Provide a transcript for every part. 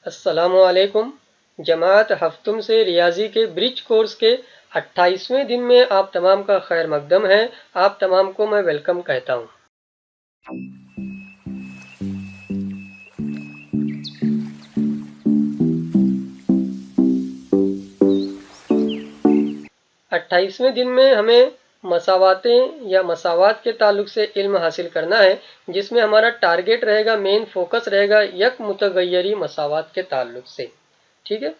अस्सलामुअलैकुम। जमात हफ्तुम से रियाजी के ब्रिज कोर्स के 28वें दिन में आप तमाम का खैर मकदम है। आप तमाम को मैं वेलकम कहता हूँ। 28वें दिन में हमें मसावातें या मसावात के ताल्लुक से इल्म हासिल करना है, जिसमें हमारा टारगेट रहेगा, मेन फोकस रहेगा यक मुतगय्यरी मसावात के ताल्लुक से। ठीक है,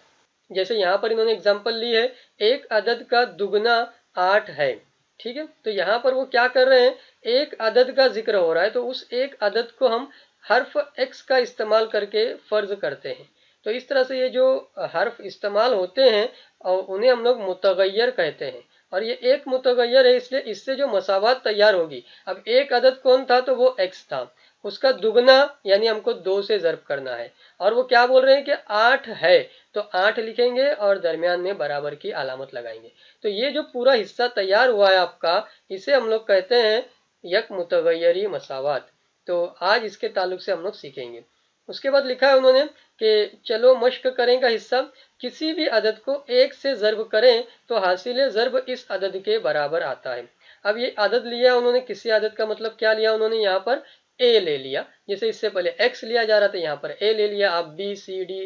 जैसे यहाँ पर इन्होंने एग्जांपल ली है, एक अदद का दुगना 8 है। ठीक है, तो यहाँ पर वो क्या कर रहे हैं, एक अदद का जिक्र हो रहा है, तो उस एक अदद को हम हर्फ एक्स का इस्तेमाल करके फर्ज करते हैं। तो इस तरह से ये जो हर्फ इस्तेमाल होते हैं और उन्हें हम लोग मुतगय्यर कहते हैं, और ये एक मुतगय्यर है, इसलिए इससे जो मसावत तैयार होगी, अब एक अदद कौन था, तो वो एक्स था, उसका दुगना यानी हमको 2 से ज़र्ब करना है, और वो क्या बोल रहे हैं कि 8 है, तो 8 लिखेंगे और दरमियान में बराबर की अलामत लगाएंगे। तो ये जो पूरा हिस्सा तैयार हुआ है आपका, इसे हम लोग कहते हैं यक मुतगय्यरी मसावत। तो आज इसके ताल्लुक से हम लोग सीखेंगे। उसके बाद लिखा है उन्होंने कि चलो मश्क करें का हिस्सा, किसी भी अदद को 1 से ज़र्ब करें तो हासिल ज़र्ब इस अदद के बराबर आता है। अब ये अदद लिया उन्होंने, किसी अदद का मतलब क्या लिया उन्होंने, यहाँ पर ए ले लिया। जैसे इससे पहले एक्स लिया जा रहा था, यहाँ पर ए ले लिया। आप B C D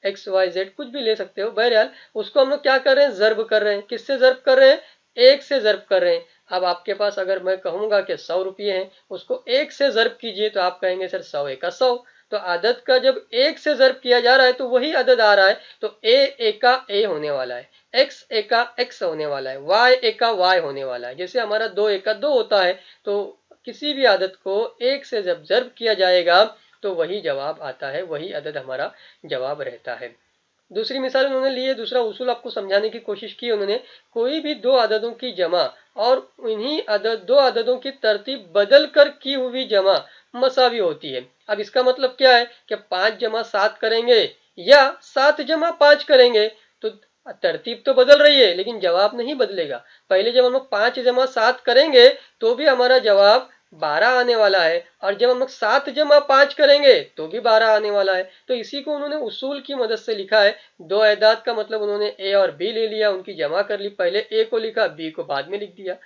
X Y Z कुछ भी ले सकते हो। बहरहाल उसको हम लोग क्या कर रहे हैं, ज़र्ब कर रहे हैं। किससे ज़र्ब कर रहे हैं, 1 से ज़र्ब कर रहे हैं। अब आपके पास अगर मैं कहूंगा कि 100 रुपये हैं, उसको 1 से ज़र्ब कीजिए, तो आप कहेंगे सर 100 1 का 100। तो अदद का जब 1 से ज़र्ब किया जा रहा है तो वही अदद आ रहा है, तो ए एक का ए होने वाला है, एक्स एक का एक्स होने वाला है, वाई एक का वाई होने वाला है। जैसे हमारा 2 एक का 2 होता है, तो किसी भी अदद को 1 से जब ज़र्ब किया जाएगा तो वही जवाब आता है, वही अदद हमारा जवाब रहता है। दूसरी मिसाल उन्होंने ली है, दूसरा उसूल आपको समझाने की कोशिश की उन्होंने। कोई भी दो अददों की जमा और इन्हीं दो अददों की तरतीब बदल कर की हुई जमा मसावी होती है। अब इसका मतलब क्या है कि 5 जमा 7 करेंगे या 7 जमा 5 करेंगे, तो तरतीब तो बदल रही है लेकिन जवाब नहीं बदलेगा। पहले जब हम लोग 5 जमा 7 करेंगे तो भी हमारा जवाब 12 आने वाला है, और जब हम लोग 7 जमा 5 करेंगे तो भी 12 आने वाला है। तो इसी को उन्होंने उसूल की मदद से लिखा है। दो एदाद का मतलब उन्होंने ए और बी ले लिया, उनकी जमा कर ली, पहले ए को लिखा, बी को बाद में लिख दिया।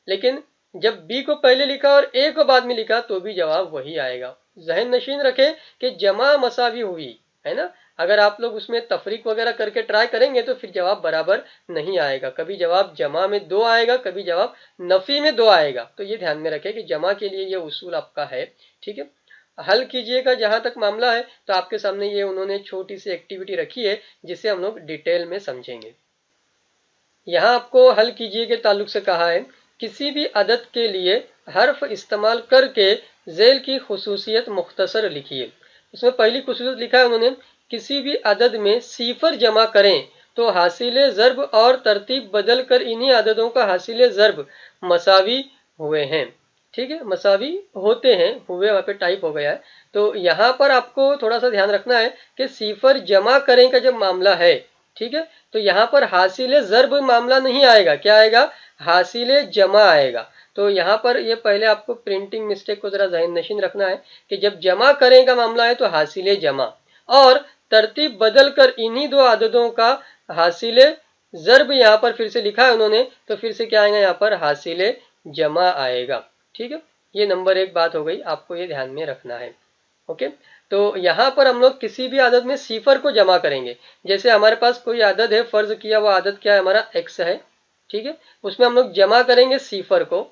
लेकिन जब बी को पहले लिखा और ए को बाद में लिखा तो भी जवाब वही आएगा। जहन नशीन रखें कि जमा मसावी हुई है ना। अगर आप लोग उसमें तफरीक वगैरह करके ट्राई करेंगे तो फिर जवाब बराबर नहीं आएगा। कभी जवाब जमा में 2 आएगा, कभी जवाब नफी में 2 आएगा। तो ये ध्यान में रखें कि जमा के लिए ये उसूल आपका है। ठीक है, हल कीजिएगा। जहां तक मामला है तो आपके सामने ये उन्होंने छोटी सी एक्टिविटी रखी है, जिसे हम लोग डिटेल में समझेंगे। यहाँ आपको हल कीजिए के ताल्लुक से कहा है, किसी भी अदद के लिए हर्फ इस्तेमाल करके जेल की खुसूसियत मुख्तसर लिखिए। इसमें पहली खुसूसियत लिखा है उन्होंने, किसी भी अदद में सीफर जमा करें तो हासिल ज़र्ब और तरतीब बदल कर इन्हीं अददों का हासिल ज़र्ब मसावी हुए हैं। ठीक है, मसावी होते हैं, हुए वहां पे टाइप हो गया है। तो यहाँ पर आपको थोड़ा सा ध्यान रखना है कि सीफर जमा करें का जब मामला है, ठीक है, तो यहाँ पर हासिल ज़र्ब मामला नहीं आएगा, क्या आएगा, हासिल जमा आएगा। तो यहाँ पर ये पहले आपको प्रिंटिंग मिस्टेक को जरा ज़हन नशीन रखना है कि जब जमा करें का मामला है तो हासिल जमा, और तरतीब बदल कर इन्हीं दो आददों का हासिल ज़र्ब यहाँ पर फिर से लिखा है उन्होंने, तो फिर से क्या आएगा, यहाँ पर हासिल जमा आएगा। ठीक है, ये नंबर 1 बात हो गई, आपको ये ध्यान में रखना है। ओके, तो यहाँ पर हम लोग किसी भी आदद में सीफर को जमा करेंगे। जैसे हमारे पास कोई आदद है, फर्ज किया हुआ आदद क्या है, हमारा एक्स है। ठीक है, उसमें हम लोग जमा करेंगे सीफर को।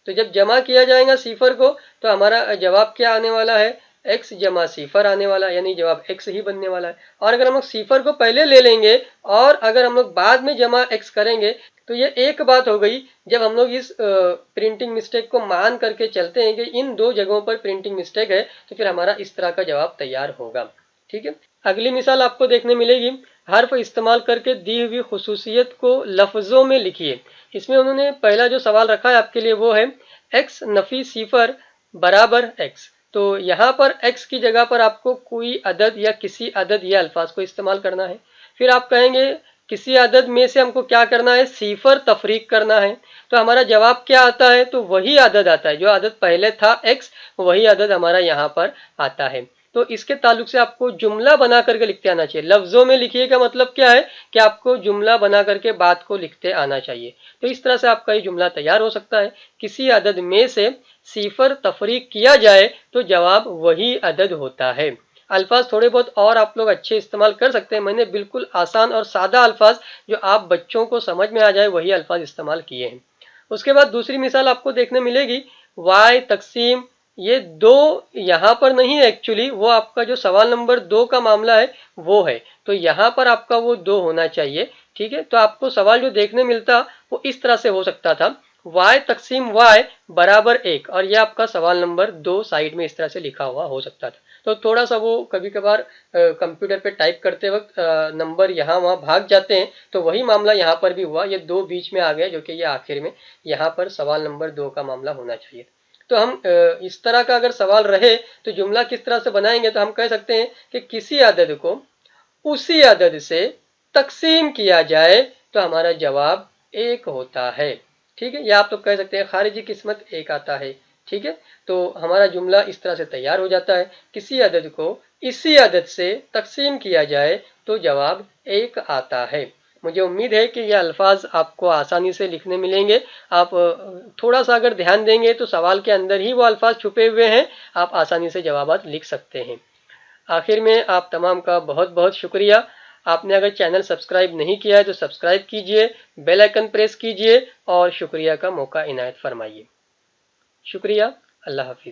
तो जब जमा किया जाएगा सीफर को तो हमारा जवाब क्या आने वाला है, एक्स जमा सीफर आने वाला है, यानी जवाब एक्स ही बनने वाला है। और अगर हम लोग सीफर को पहले ले लेंगे और अगर हम लोग बाद में जमा एक्स करेंगे तो ये एक बात हो गई। जब हम लोग इस प्रिंटिंग मिस्टेक को मान करके चलते हैं कि इन दो जगहों पर प्रिंटिंग मिस्टेक है, तो फिर हमारा इस तरह का जवाब तैयार होगा। ठीक है, अगली मिसाल आपको देखने मिलेगी, हर्फ इस्तेमाल करके दी हुई खुसूसियत को लफ्जों में लिखिए। इसमें उन्होंने पहला जो सवाल रखा है आपके लिए वो है, एक्स नफी सीफर बराबर एक्स। तो यहाँ पर एक्स की जगह पर आपको कोई अदद या किसी अदद या अल्फाज को इस्तेमाल करना है। फिर आप कहेंगे किसी अदद में से हमको क्या करना है, सीफर तफरीक करना है। तो हमारा जवाब क्या आता है, तो वही अदद आता है, जो अदद पहले था एक्स, वही अदद हमारा यहाँ पर आता है। तो इसके ताल्लुक से आपको जुमला बना करके लिखते आना चाहिए। लफ्जों में लिखिए का मतलब क्या है कि आपको जुमला बना करके बात को लिखते आना चाहिए। तो इस तरह से आपका ये जुमला तैयार हो सकता है। किसी अदद में से सिफर तफरीक किया जाए तो जवाब वही अदद होता है। अल्फाज थोड़े बहुत और आप लोग अच्छे इस्तेमाल कर सकते हैं। मैंने बिल्कुल आसान और सादा अल्फाज जो आप बच्चों को समझ में आ जाए वही अल्फाज इस्तेमाल किए हैं। उसके बाद दूसरी मिसाल आपको देखने मिलेगी वाई तकसीम। ये दो यहां पर नहीं है एक्चुअली, वो आपका जो सवाल नंबर 2 का मामला है वो है, तो यहां पर आपका वो 2 होना चाहिए। ठीक है, तो आपको सवाल जो देखने मिलता वो इस तरह से हो सकता था, y तकसीम y बराबर 1, और ये आपका सवाल नंबर 2 साइड में इस तरह से लिखा हुआ हो सकता था। तो थोड़ा सा वो कभी कभार कंप्यूटर पे टाइप करते वक्त नंबर यहाँ वहां भाग जाते हैं, तो वही मामला यहाँ पर भी हुआ। ये 2 बीच में आ गया जो कि ये आखिर में यहाँ पर सवाल नंबर 2 का मामला होना चाहिए। तो हम इस तरह का अगर सवाल रहे तो जुमला किस तरह से बनाएंगे, तो हम कह सकते हैं कि किसी अदद को उसी अदद से तकसीम किया जाए तो हमारा जवाब 1 होता है। ठीक है, या आप तो कह सकते हैं खारिजी किस्मत 1 आता है। ठीक है, तो हमारा जुमला इस तरह से तैयार हो जाता है, किसी अदद को इसी अदद से तकसीम किया जाए तो जवाब 1 आता है। मुझे उम्मीद है कि ये अल्फाज आपको आसानी से लिखने मिलेंगे। आप थोड़ा सा अगर ध्यान देंगे तो सवाल के अंदर ही वो अल्फाज छुपे हुए हैं, आप आसानी से जवाबात लिख सकते हैं। आखिर में आप तमाम का बहुत बहुत शुक्रिया। आपने अगर चैनल सब्सक्राइब नहीं किया है तो सब्सक्राइब कीजिए, बेल आइकन प्रेस कीजिए और शुक्रिया का मौका इनायत फरमाइए। शुक्रिया, अल्लाह हाफिज।